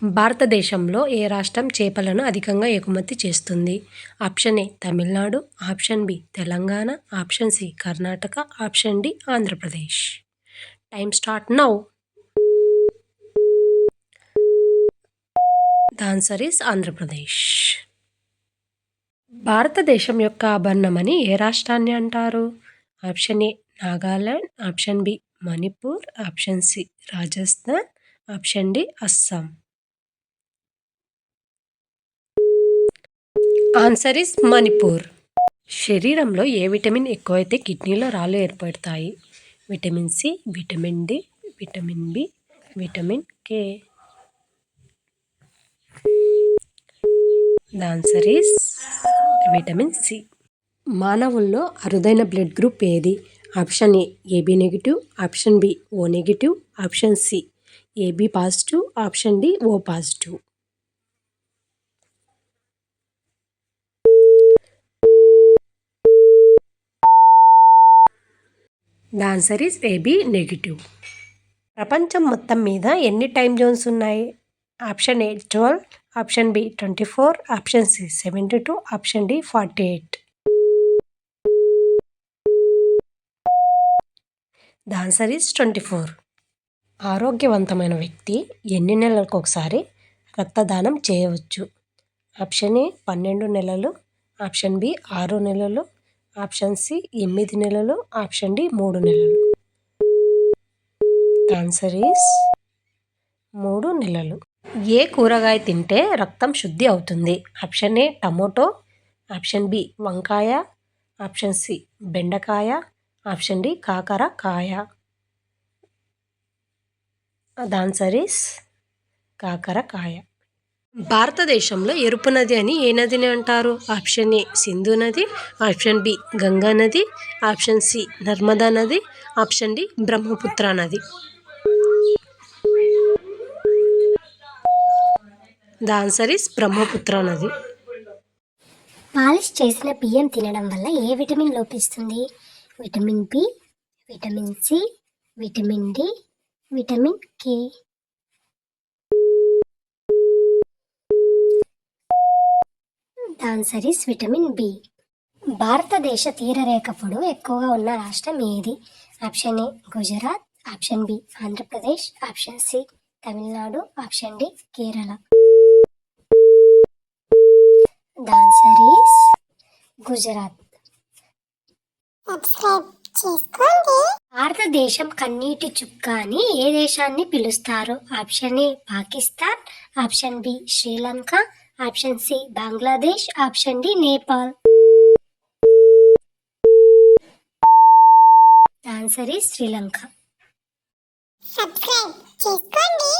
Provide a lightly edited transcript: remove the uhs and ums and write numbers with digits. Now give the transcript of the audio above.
భారతదేశంలో ఏ రాష్ట్రం చేపలను అధికంగా ఎగుమతి చేస్తుంది? Option A Tamil Nadu, option B Telangana, option C Karnataka, option D Andhra Pradesh. Time start now. The answer is Andhra Pradesh. భారతదేశం యొక్క ఆభరణమని ఏ రాష్ట్రాన్ని అంటారు? Option A Nagaland, option B Manipur, option C Rajasthan, option D Assam. Answer is Manipur. శరీరంలో ఏ విటమిన్ ఎక్కువైతే కిడ్నీలో రాళ్ళు ఏర్పడతాయి? Vitamin C, vitamin D, vitamin B, vitamin K. The answer is vitamin C. మానవుల్లో అరుదైన బ్లడ్ గ్రూప్ ఏది? Option A AB negative, option B O negative, option C AB positive, option D O positive. The answer is AB negative. ప్రపంచం మొత్తం మీద ఎన్ని time zones ఉన్నాయి? Option A 12, option B 24, option C 72, option D 48. The answer is 24. ఆరోగ్యవంతమైన వ్యక్తి ఎన్ని నెలలకు ఒకసారి రక్తదానం చేయవచ్చు? ఆప్షన్ ఏ 12 నెలలు, ఆప్షన్ బి 6 నెలలు, ఆప్షన్ సి 8 నెలలు, ఆప్షన్ డి 3 నెలలు. ఆన్సర్ ఈస్ 3 నెలలు. ఏ కూరగాయ తింటే రక్తం శుద్ధి అవుతుంది? Option A tomato, option B వంకాయ, ఆప్షన్ సి బెండకాయ, ఆప్షన్ డి కాకరకాయ. ద ఆన్సర్ ఈస్ కాకరకాయ. భారతదేశంలో ఎరుపు నది అని ఏ నదిని అంటారు? ఆప్షన్ ఏ సింధు నది, ఆప్షన్ బి గంగా నది, ఆప్షన్ సి నర్మదా నది, ఆప్షన్ డి బ్రహ్మపుత్ర నది. ద ఆన్సర్ ఈస్ బ్రహ్మపుత్ర నది. పాలిష్ చేసిన బియ్యం తినడం వల్ల ఏ విటమిన్ లోపిస్తుంది? Vitamin B, vitamin C, vitamin D, vitamin K. The answer is vitamin B. భారతదేశ తీరరేఖ పొడవు ఎక్కువగా ఉన్న రాష్ట్రం ఏది? Option A Gujarat, option B Andhra Pradesh, option C Tamil Nadu, option D Kerala. The answer is Gujarat. భారతదేశం కన్నీటి చుక్క అని ఏ దేశాన్ని పిలుస్తారు? Option A Pakistan, option B Sri Lanka, option C Bangladesh, option D Nepal. Answer is Sri Lanka. Subscribe చేసుకోండి.